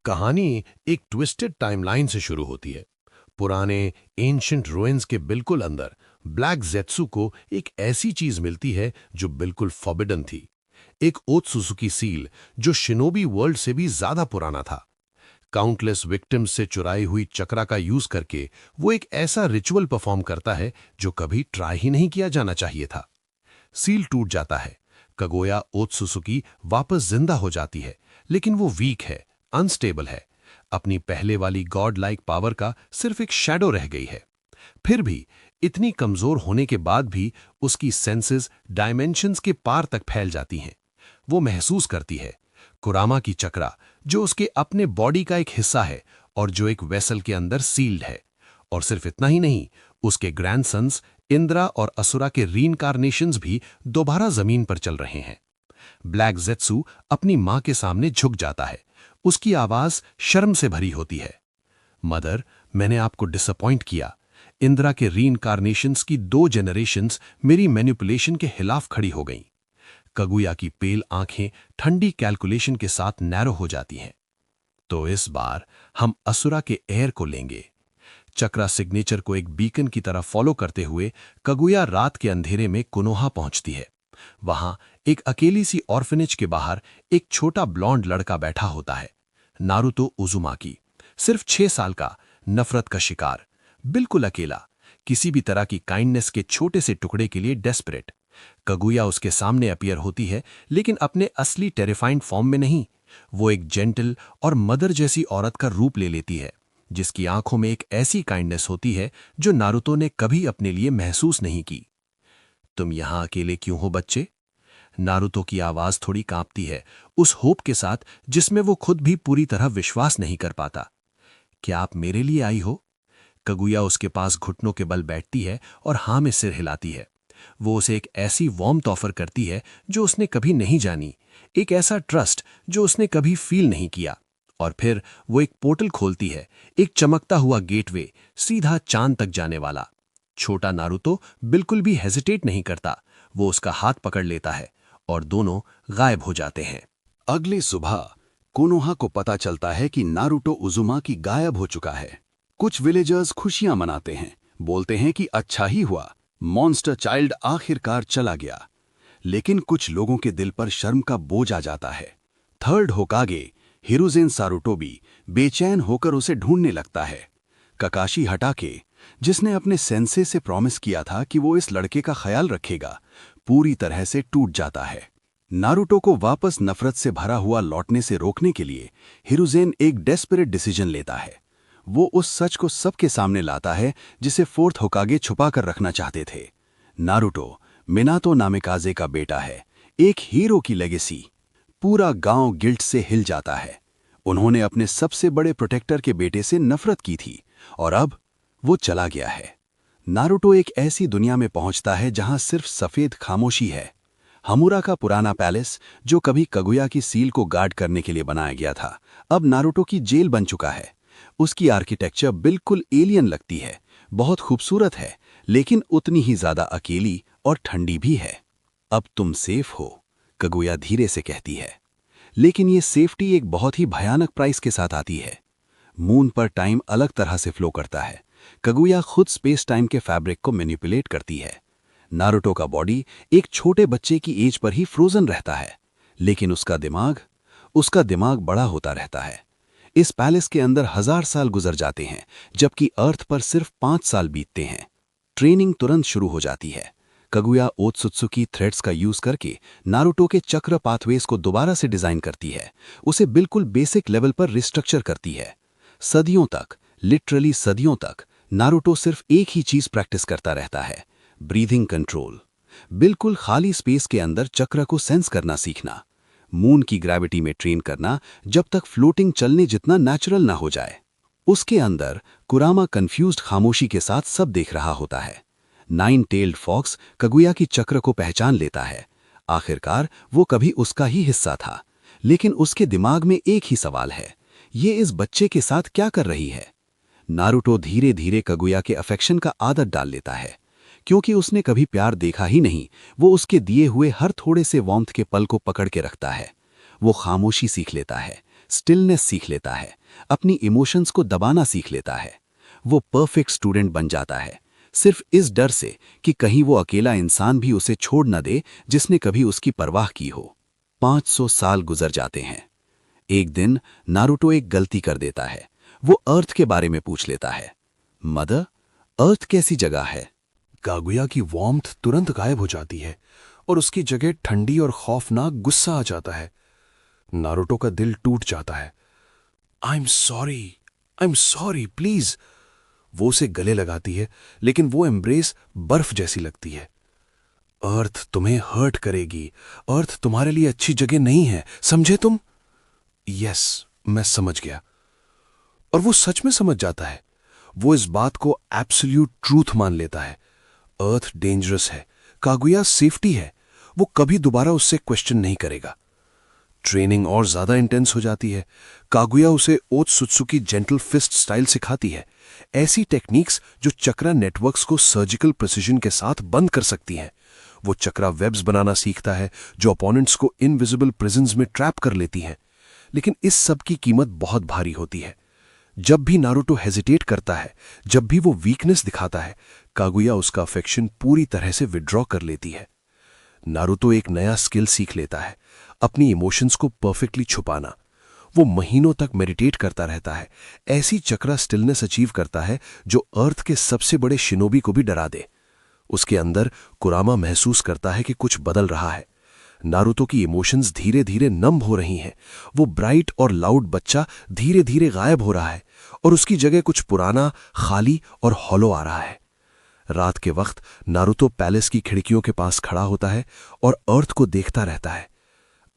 कहानी एक twisted timeline से शुरू होती है। पुराने एंशिएंट रुइंस के बिल्कुल अंदर ब्लैक जेत्सु को एक ऐसी चीज मिलती है जो बिल्कुल फॉरबिडन थी। एक ओत्सुसुकी सील जो शिनोबी वर्ल्ड से भी ज्यादा पुराना था। काउंटलेस विक्टिम्स से चुराई हुई चक्रा का यूज करके वो एक ऐसा रिचुअल परफॉर्म करता है जो कभी ट्राई ही नहीं किया जाना चाहिए था। सील टूट जाता है। कगोया ओत्सुसुकी वापस जिंदा हो जाती है, लेकिन वो वीक है, अनस्टेबल है। अपनी पहले वाली गॉड लाइक पावर का सिर्फ एक शैडो रह गई है। फिर भी इतनी कमजोर होने के बाद भी उसकी सेंसेस डायमेंशंस के पार तक फैल जाती हैं। वो महसूस करती है कुरामा की चक्रा, जो उसके अपने बॉडी का एक हिस्सा है और जो एक वेसल के अंदर सील्ड है। और सिर्फ इतना ही नहीं, उसके ग्रैंडसन्स इंद्रा और असुरा के रीइंकार्नेशंस भी दोबारा जमीन पर चल रहे हैं। ब्लैक जेत्सु अपनी मां के सामने झुक जाता है। उसकी आवाज शर्म से भरी होती है। मदर, मैंने आपको डिसअपॉइंट किया। इंदिरा के रीइंकार्नेशंस की 2 जनरेशंस मेरी मैनिपुलेशन के खिलाफ खड़ी हो गईं। कगुया की पेल आंखें ठंडी कैलकुलेशन के साथ नैरो हो जाती हैं। तो इस बार हम असुरा के एयर को लेंगे। चक्रा सिग्नेचर को एक बीकन की तरह फॉलो करते हुए कगुया रात के अंधेरे में कोनोहा पहुंचती है। वहां एक अकेली सी ऑर्फनेज के बाहर एक छोटा ब्लॉन्ड लड़का बैठा होता है, नारुतो उजुमाकी। सिर्फ 6 साल का, नफरत का शिकार, बिल्कुल अकेला, किसी भी तरह की काइंडनेस के छोटे से टुकड़े के लिए डेस्परेट। कगुया उसके सामने अपीयर होती है, लेकिन अपने असली टेरिफाइंड फॉर्म में नहीं। वो एक जेंटल और मदर जैसी औरत का रूप ले लेती है, जिसकी आंखों में एक ऐसी काइंडनेस होती है जो नारुतो ने कभी अपने लिए महसूस नहीं की। तुम यहां अकेले क्यों हो बच्चे? नारुतो की आवाज थोड़ी कांपती है, उस होप के साथ जिसमें वो खुद भी पूरी तरह विश्वास नहीं कर पाता। क्या आप मेरे लिए आई हो? कगुया उसके पास घुटनों के बल बैठती है और हां में सिर हिलाती है। वो उसे एक ऐसी वार्मथ ऑफर करती है जो उसने कभी नहीं जानी, एक ऐसा ट्रस्ट जो उसने कभी फील नहीं किया। और फिर वो एक पोर्टल खोलती है, एक चमकता हुआ गेटवे, सीधा चांद तक जाने वाला। छोटा नारुतो बिल्कुल भी हेजिटेट नहीं करता। वो उसका हाथ पकड़ लेता है और दोनों गायब हो जाते हैं। अगली सुबह कोनोहा को पता चलता है कि नारुतो उजुमाकी गायब हो चुका है। कुछ विलेजर्स खुशियां मनाते हैं, बोलते हैं कि अच्छा ही हुआ, मॉन्स्टर चाइल्ड आखिरकार चला गया। लेकिन कुछ लोगों के दिल पर शर्म का बोझ आ जाता है। थर्ड होकागे हिरुजेन सारुटोबी बेचैन होकर उसे ढूंढने लगता है। ककाशी हटाके, जिसने अपने सेंसे से प्रॉमिस किया था कि वो इस लड़के का ख्याल रखेगा, पूरी तरह से टूट जाता है। नारुतो को वापस नफरत से भरा हुआ लौटने से रोकने के लिए हिरुजेन एक डेस्परेट डिसीजन लेता है। वो उस सच को सबके सामने लाता है जिसे फोर्थ होकागे छुपा कर रखना चाहते थे। नारुतो मिनातो नामिकाजे का बेटा है, एक हीरो की लेगेसी। पूरा गांव गिल्ट से हिल जाता है। उन्होंने अपने सबसे बड़े प्रोटेक्टर के बेटे से नफरत की थी और अब वो चला गया है। नारुतो एक ऐसी दुनिया में पहुंचता है जहां सिर्फ सफेद खामोशी है। हमूरा का पुराना पैलेस, जो कभी कगुया की सील को गार्ड करने के लिए बनाया गया था, अब नारुतो की जेल बन चुका है। उसकी आर्किटेक्चर बिल्कुल एलियन लगती है, बहुत खूबसूरत है, लेकिन उतनी ही ज्यादा अकेली और ठंडी भी है। अब तुम सेफ हो, कगुया धीरे से कहती है। लेकिन ये सेफ्टी एक बहुत ही भयानक प्राइस के साथ आती है। मून पर टाइम अलग तरह से फ्लो करता है। कगुया खुद स्पेस टाइम के फैब्रिक को मैनिपुलेट करती है। नारुतो का बॉडी एक छोटे बच्चे की एज पर ही फ्रोजन रहता है, लेकिन उसका दिमाग बड़ा होता रहता है। इस पैलेस के अंदर 1000 साल गुजर जाते हैं, जबकि अर्थ पर सिर्फ 5 साल बीतते हैं। ट्रेनिंग तुरंत शुरू हो जाती है। कगुया ओत्सुत्सुकी थ्रेड्स का यूज करके नारुतो के चक्र पाथवेज को दोबारा से डिजाइन करती है, उसे बिल्कुल बेसिक लेवल पर रिस्ट्रक्चर करती है। सदियों तक, लिटरली सदियों तक, नारुतो सिर्फ एक ही चीज प्रैक्टिस करता रहता है, ब्रीथिंग कंट्रोल। बिल्कुल खाली स्पेस के अंदर चक्र को सेंस करना सीखना, मून की ग्रेविटी में ट्रेन करना जब तक फ्लोटिंग चलने जितना नेचुरल ना हो जाए। उसके अंदर कुरामा कंफ्यूज्ड खामोशी के साथ सब देख रहा होता है। 9 टेल्ड फॉक्स कगुया की चक्र को पहचान लेता है। आखिरकार वो कभी उसका ही हिस्सा था, लेकिन उसके दिमाग में एक ही सवाल है, ये इस बच्चे के साथ क्या कर रही है? नारुतो धीरे धीरे कगुया के अफेक्शन का आदत डाल लेता है। क्योंकि उसने कभी प्यार देखा ही नहीं, वो उसके दिए हुए हर थोड़े से वार्मथ के पल को पकड़ के रखता है। वो खामोशी सीख लेता है, स्टिलनेस सीख लेता है, अपनी इमोशंस को दबाना सीख लेता है। वो परफेक्ट स्टूडेंट बन जाता है, सिर्फ इस डर से कि कहीं वो अकेला इंसान भी उसे छोड़ न दे जिसने कभी उसकी परवाह की हो। 500 साल गुजर जाते हैं। एक दिन नारुतो एक गलती कर देता है। वो अर्थ के बारे में पूछ लेता है, मदर, अर्थ कैसी जगह है? कागुया की वार्मथ तुरंत गायब हो जाती है और उसकी जगह ठंडी और खौफनाक गुस्सा आ जाता है। नारुतो का दिल टूट जाता है। I am sorry please. वो उसे गले लगाती है, लेकिन वो एम्ब्रेस बर्फ जैसी लगती है। अर्थ तुम्हें हर्ट करेगी। अर्थ तुम्हारे लिए अच्छी जगह नहीं है, समझे तुम? यस, मैं समझ गया। और वो सच में समझ जाता है। वो इस बात को एब्सोल्यूट ट्रूथ मान लेता है। अर्थ डेंजरस है, कागुया सेफ्टी है। वो कभी दोबारा उससे क्वेश्चन नहीं करेगा। ट्रेनिंग और ज्यादा इंटेंस हो जाती है। कागुया उसे ओत्सुत्सुकी जेंटल फिस्ट स्टाइल सिखाती है, ऐसी टेक्निक्स जो चक्रा नेटवर्क्स को सर्जिकल प्रिसिजन के साथ बंद कर सकती हैं। वो चक्रा वेब्स बनाना सीखता है जो अपोनेंट्स को इनविजिबल प्रिजन्स में ट्रैप कर लेती हैं। लेकिन इस सब की कीमत बहुत भारी होती है। जब भी नारुतो हेजिटेट करता है, जब भी वो वीकनेस दिखाता है, कागुया उसका अफेक्शन पूरी तरह से विड्रॉ कर लेती है। नारुतो एक नया स्किल सीख लेता है, अपनी इमोशंस को परफेक्टली छुपाना। वो महीनों तक मेडिटेट करता रहता है, ऐसी चक्रा स्टिलनेस अचीव करता है जो अर्थ के सबसे बड़े शिनोबी को भी डरा दे। उसके अंदर कुरामा महसूस करता है कि कुछ बदल रहा है। नारुतो की इमोशंस धीरे धीरे नम हो रही हैं। वो ब्राइट और लाउड बच्चा धीरे धीरे गायब हो रहा है और उसकी जगह कुछ पुराना, खाली और हॉलो आ रहा है। रात के वक्त नारुतो पैलेस की खिड़कियों के पास खड़ा होता है और अर्थ को देखता रहता है।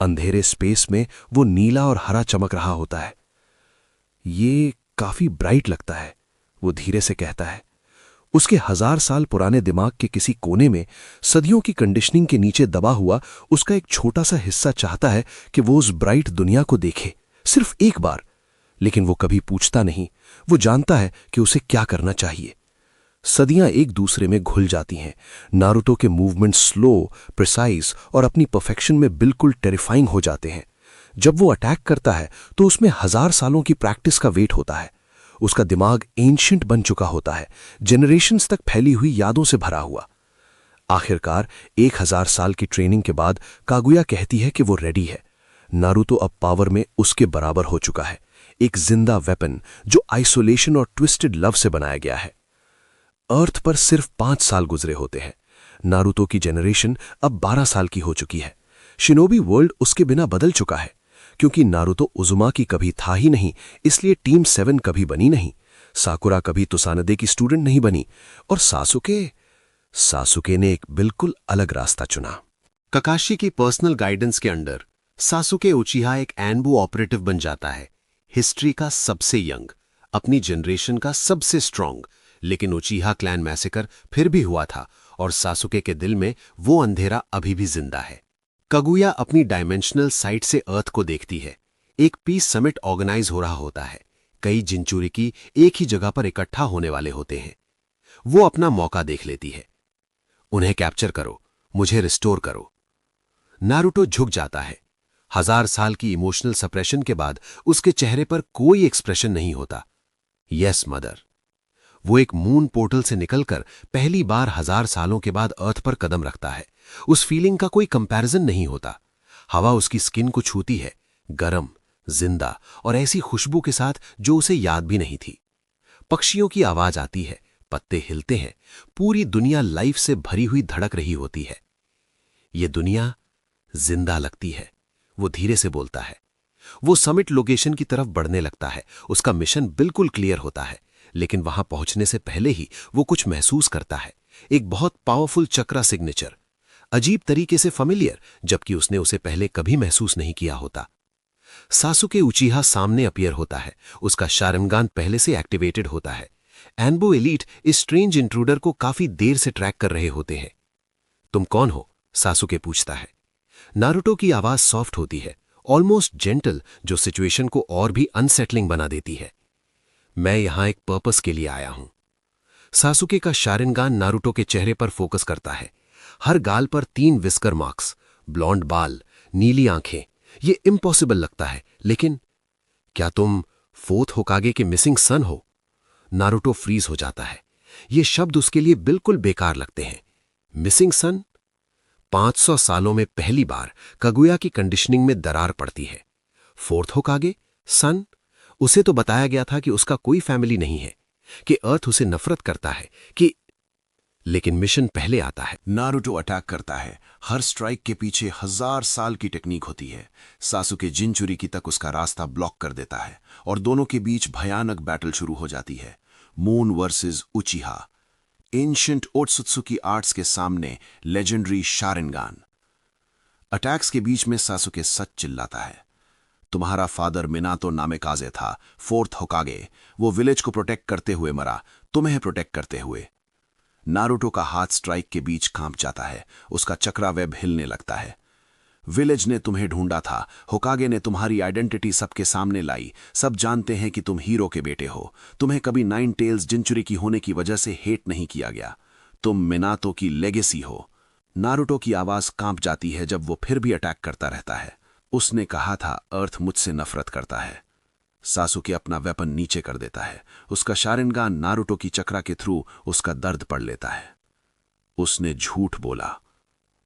अंधेरे स्पेस में वो नीला और हरा चमक रहा होता है। ये काफी ब्राइट लगता है, वो धीरे से कहता है। उसके 1000 साल पुराने दिमाग के किसी कोने में सदियों की कंडीशनिंग के नीचे दबा हुआ उसका एक छोटा सा हिस्सा चाहता है कि वो उस ब्राइट दुनिया को देखे, सिर्फ एक बार। लेकिन वो कभी पूछता नहीं। वो जानता है कि उसे क्या करना चाहिए। सदियां एक दूसरे में घुल जाती हैं। नारुतो के मूवमेंट स्लो, प्रिसाइज और अपनी परफेक्शन में बिल्कुल टेरिफाइंग हो जाते हैं। जब वो अटैक करता है तो उसमें 1000 सालों की प्रैक्टिस का वेट होता है। उसका दिमाग एंशिएंट बन चुका होता है, जेनरेशंस तक फैली हुई यादों से भरा हुआ। आखिरकार 1000 साल की ट्रेनिंग के बाद कागुया कहती है कि वो रेडी है। नारुतो अब पावर में उसके बराबर हो चुका है, एक जिंदा वेपन जो आइसोलेशन और ट्विस्टेड लव से बनाया गया है। अर्थ पर सिर्फ 5 साल गुजरे होते हैं। नारुतो की जेनरेशन अब 12 साल की हो चुकी है। शिनोबी वर्ल्ड उसके बिना बदल चुका है। क्योंकि नारुतो उजुमा की कभी था ही नहीं, इसलिए टीम 7 कभी बनी नहीं। साकुरा कभी तुसानदे की स्टूडेंट नहीं बनी। और सासुके ने एक बिल्कुल अलग रास्ता चुना। ककाशी की पर्सनल गाइडेंस के अंडर सासुके उचिहा एक एनबू ऑपरेटिव बन जाता है, हिस्ट्री का सबसे यंग, अपनी जनरेशन का सबसे स्ट्रांग। लेकिन उचिहा क्लैन मैसेकर फिर भी हुआ था और सासुके के दिल में वो अंधेरा अभी भी जिंदा है। कागुया अपनी डायमेंशनल साइट से अर्थ को देखती है। एक पीस समिट ऑर्गेनाइज हो रहा होता है। कई जिंचुरिकी एक ही जगह पर इकट्ठा होने वाले होते हैं। वो अपना मौका देख लेती है। उन्हें कैप्चर करो, मुझे रिस्टोर करो। नारुतो झुक जाता है। 1000 साल की इमोशनल सप्रेशन के बाद उसके चेहरे पर कोई एक्सप्रेशन नहीं होता। Yes mother. वो एक मून पोर्टल से निकलकर पहली बार 1000 सालों के बाद अर्थ पर कदम रखता है। उस फीलिंग का कोई कंपैरिजन नहीं होता। हवा उसकी स्किन को छूती है, गरम, जिंदा और ऐसी खुशबू के साथ जो उसे याद भी नहीं थी। पक्षियों की आवाज आती है, पत्ते हिलते हैं, पूरी दुनिया लाइफ से भरी हुई धड़क रही होती है। ये दुनिया जिंदा लगती है। वो धीरे से बोलता है। वो समिट लोकेशन की तरफ बढ़ने लगता है। उसका मिशन बिल्कुल क्लियर होता है, लेकिन वहां पहुंचने से पहले ही वो कुछ महसूस करता है। एक बहुत पावरफुल चक्रा सिग्नेचर, अजीब तरीके से फैमिलियर, जबकि उसने उसे पहले कभी महसूस नहीं किया होता। सासुके उचिहा सामने अपीयर होता है। उसका शारिंगान पहले से एक्टिवेटेड होता है। एनबो एलीट इस स्ट्रेंज इंट्रूडर को काफी देर से ट्रैक कर रहे होते हैं। तुम कौन हो? सासुके पूछता है। नारुतो की आवाज सॉफ्ट होती है, ऑलमोस्ट जेंटल, जो सिचुएशन को और भी अनसेटलिंग बना देती है। मैं यहां एक पर्पस के लिए आया हूं। सासुके का शारिंगान नारुतो के चेहरे पर फोकस करता है। हर गाल पर 3 विस्कर मार्क्स, ब्लॉन्ड बाल, नीली आंखें। ये इम्पॉसिबल लगता है, लेकिन क्या तुम फोर्थ होकागे के मिसिंग सन हो? नारुतो फ्रीज हो जाता है। ये शब्द उसके लिए बिल्कुल बेकार लगते हैं। मिसिंग सन? 500 सालों में पहली बार कागुया की कंडीशनिंग में दरार पड़ती है। Fourth Hokage? सन? उसे तो बताया गया था कि उसका कोई फैमिली नहीं है, कि अर्थ उसे नफरत करता है, कि लेकिन मिशन पहले आता है। नारुतो अटैक करता है। हर स्ट्राइक के पीछे 1000 साल की टेक्निक होती है। सासुके जिनचुरिकी तक उसका रास्ता ब्लॉक कर देता है और दोनों के बीच भयानक बैटल शुरू हो जाती है। Moon versus Uchiha, ancient Otsutsuki arts के सामने लेजेंडरी शारिंगान। अटैक्स के बीच में सासुके सच चिल्लाता है, तुम्हारा फादर मिनातो नामेकाजे था, फोर्थ होकागे। वो विलेज को प्रोटेक्ट करते हुए मरा, तुम्हें प्रोटेक्ट करते हुए। नारुतो का हाथ स्ट्राइक के बीच कांप जाता है, उसका चक्रा वेब हिलने लगता है। विलेज ने तुम्हें ढूंढा था, होकागे ने तुम्हारी आइडेंटिटी सबके सामने लाई। सब जानते हैं कि तुम हीरो के बेटे हो। तुम्हें कभी 9 टेल्स जिनचुरी की होने की वजह से हेट नहीं किया गया। तुम मिनातो की लेगेसी हो। नारुतो की आवाज कांप जाती है जब वो फिर भी अटैक करता रहता है। उसने कहा था अर्थ मुझसे नफरत करता है। सासुके अपना वेपन नीचे कर देता है। उसका शारिंगान नारुतो की चक्रा के थ्रू उसका दर्द पढ़ लेता है। उसने झूठ बोला।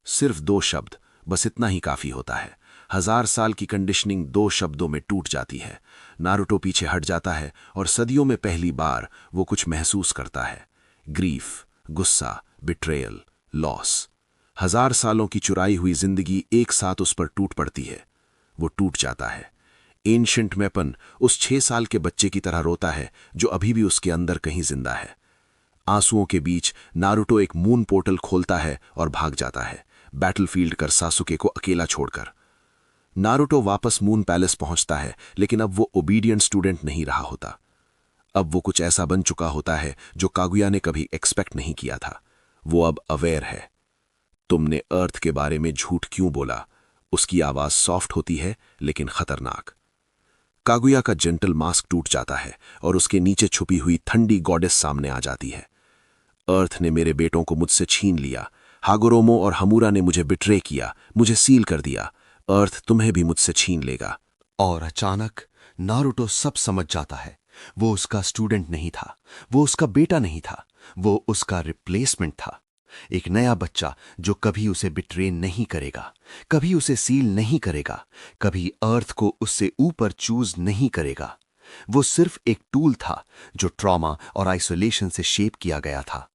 सिर्फ 2 शब्द, बस इतना ही काफी होता है। 1000 साल की कंडीशनिंग 2 शब्दों में टूट जाती है। नारुतो पीछे हट जाता है और सदियों में पहली बार वो कुछ महसूस करता है। ग्रीफ, गुस्सा, बिट्रेयल, लॉस। 1000 सालों की चुराई हुई जिंदगी एक साथ उस पर टूट पड़ती है। वो टूट जाता है। एंशिएंट वेपन उस 6 साल के बच्चे की तरह रोता है जो अभी भी उसके अंदर कहीं जिंदा है। आंसुओं के बीच नारुतो एक मून पोर्टल खोलता है और भाग जाता है, बैटलफील्ड कर सासुके को अकेला छोड़कर। नारुतो वापस मून पैलेस पहुंचता है, लेकिन अब वो ओबीडियंट स्टूडेंट नहीं रहा होता। अब वो कुछ ऐसा बन चुका होता है जो कागुया ने कभी एक्सपेक्ट नहीं किया था। वो अब अवेयर है। तुमने अर्थ के बारे में झूठ क्यों बोला? उसकी आवाज सॉफ्ट होती है लेकिन खतरनाक। कागुया का जेंटल मास्क टूट जाता है और उसके नीचे छुपी हुई ठंडी गॉडेस सामने आ जाती है। अर्थ ने मेरे बेटों को मुझसे छीन लिया। हागोरोमो और हमूरा ने मुझे बिट्रे किया, मुझे सील कर दिया। अर्थ तुम्हें भी मुझसे छीन लेगा। और अचानक नारुतो सब समझ जाता है। वो उसका स्टूडेंट नहीं था, वो उसका बेटा नहीं था, वो उसका रिप्लेसमेंट था। एक नया बच्चा जो कभी उसे बिट्रे नहीं करेगा, कभी उसे सील नहीं करेगा, कभी अर्थ को उससे ऊपर चूज नहीं करेगा। वो सिर्फ एक टूल था जो ट्रॉमा और आइसोलेशन से शेप किया गया था।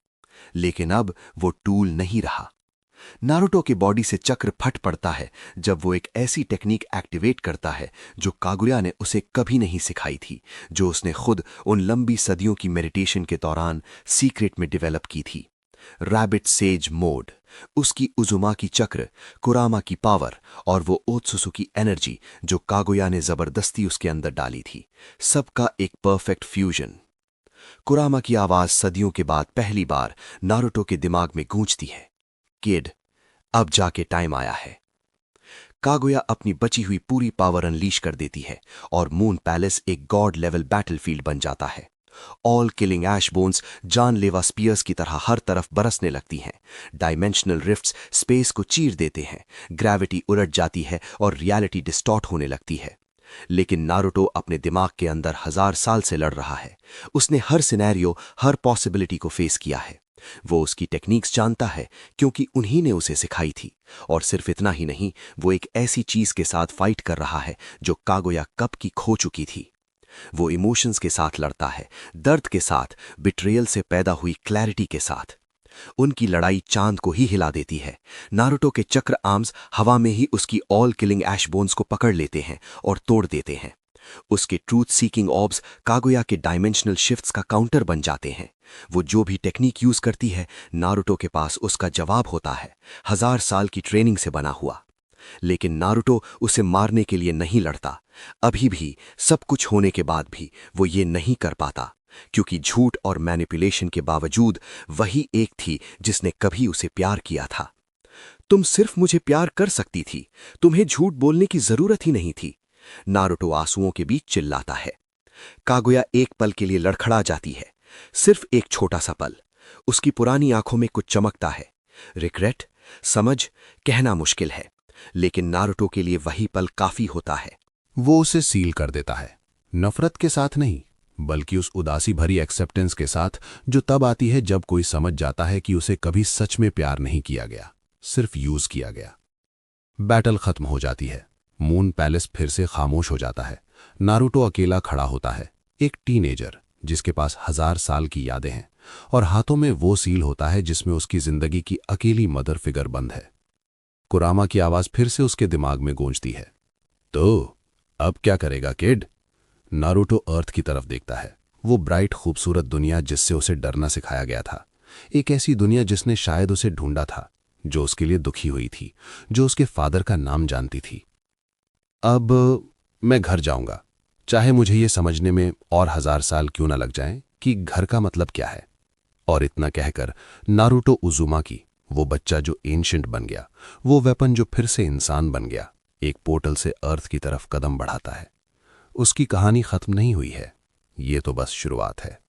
लेकिन अब वो टूल नहीं रहा। नारुतो की बॉडी से चक्र फट पड़ता है जब वो एक ऐसी टेक्निक एक्टिवेट करता है जो कागुया ने उसे कभी नहीं सिखाई थी, जो उसने खुद उन लंबी सदियों की मेडिटेशन के दौरान सीक्रेट में डेवलप की थी। रैबिट सेज मोड, उसकी उजुमा की चक्र, कुरामा की पावर और वो ओत्सुसु की एनर्जी जो कागुया ने जबरदस्ती उसके अंदर डाली थी, सबका एक परफेक्ट फ्यूजन। कुरामा की आवाज सदियों के बाद पहली बार नारुतो के दिमाग में गूंजती है, किड, अब जाके टाइम आया है। कागुया अपनी बची हुई पूरी पावर अनलीश कर देती है और मून पैलेस एक गॉड लेवल बैटलफील्ड बन जाता है। ऑल किलिंग ऐश बोन्स जानलेवा स्पीयर्स की तरह हर तरफ बरसने लगती हैं। डायमेंशनल रिफ्ट्स स्पेस को चीर देते हैं, ग्रेविटी उलट जाती है और रियलिटी डिस्टॉर्ट होने लगती है। लेकिन नारुतो अपने दिमाग के अंदर 1000 साल से लड़ रहा है। उसने हर सिनेरियो, हर पॉसिबिलिटी को फेस किया है। वो उसकी टेक्निक्स जानता है क्योंकि उन्हीं ने उसे सिखाई थी। और सिर्फ इतना ही नहीं, वो एक ऐसी चीज के साथ फाइट कर रहा है जो कागुया कब की खो चुकी थी। वो इमोशंस के साथ लड़ता है, दर्द के साथ, बिट्रेयल से पैदा हुई क्लैरिटी के साथ। उनकी लड़ाई चांद को ही हिला देती है। नारुतो के चक्र आर्म्स हवा में ही उसकी ऑल किलिंग ऐश बोन्स को पकड़ लेते हैं और तोड़ देते हैं। उसके ट्रूथ सीकिंग ऑब्स कागुया के डायमेंशनल शिफ्ट्स का काउंटर बन जाते हैं। वो जो भी टेक्निक यूज करती है, नारुतो के पास उसका जवाब होता है, 1000 साल की ट्रेनिंग से बना हुआ। लेकिन नारुतो उसे मारने के लिए नहीं लड़ता। अभी भी, सब कुछ होने के बाद भी वो ये नहीं कर पाता, क्योंकि झूठ और मैनिपुलेशन के बावजूद वही एक थी जिसने कभी उसे प्यार किया था। तुम सिर्फ मुझे प्यार कर सकती थी, तुम्हें झूठ बोलने की जरूरत ही नहीं थी, नारुतो आंसुओं के बीच चिल्लाता है। कागुया एक पल के लिए लड़खड़ा जाती है, सिर्फ एक छोटा सा पल। उसकी पुरानी आंखों में कुछ चमकता है। रिग्रेट, समझ, कहना मुश्किल है, लेकिन नारुतो के लिए वही पल काफी होता है। वो उसे सील कर देता है। नफरत के साथ नहीं, बल्कि उस उदासी भरी एक्सेप्टेंस के साथ जो तब आती है जब कोई समझ जाता है कि उसे कभी सच में प्यार नहीं किया गया, सिर्फ यूज किया गया। बैटल खत्म हो जाती है, मून पैलेस फिर से खामोश हो जाता है। नारुतो अकेला खड़ा होता है, एक टीनेजर जिसके पास 1000 साल की यादें हैं, और हाथों में वो सील होता है जिसमें उसकी जिंदगी की अकेली मदर फिगर बंद है। कुरामा की आवाज फिर से उसके दिमाग में गूंजती है, तो अब क्या करेगा किड? नारुतो अर्थ की तरफ देखता है, वो ब्राइट खूबसूरत दुनिया जिससे उसे डरना सिखाया गया था, एक ऐसी दुनिया जिसने शायद उसे ढूंढा था, जो उसके लिए दुखी हुई थी, जो उसके फादर का नाम जानती थी। अब मैं घर जाऊंगा, चाहे मुझे ये समझने में और 1000 साल क्यों ना लग जाएं कि घर का मतलब क्या है। और इतना कहकर नारुतो उजुमाकी, वो बच्चा जो एंशिएंट बन गया, वो वेपन जो फिर से इंसान बन गया, एक पोर्टल से अर्थ की तरफ कदम बढ़ाता है। उसकी कहानी खत्म नहीं हुई है, ये तो बस शुरुआत है।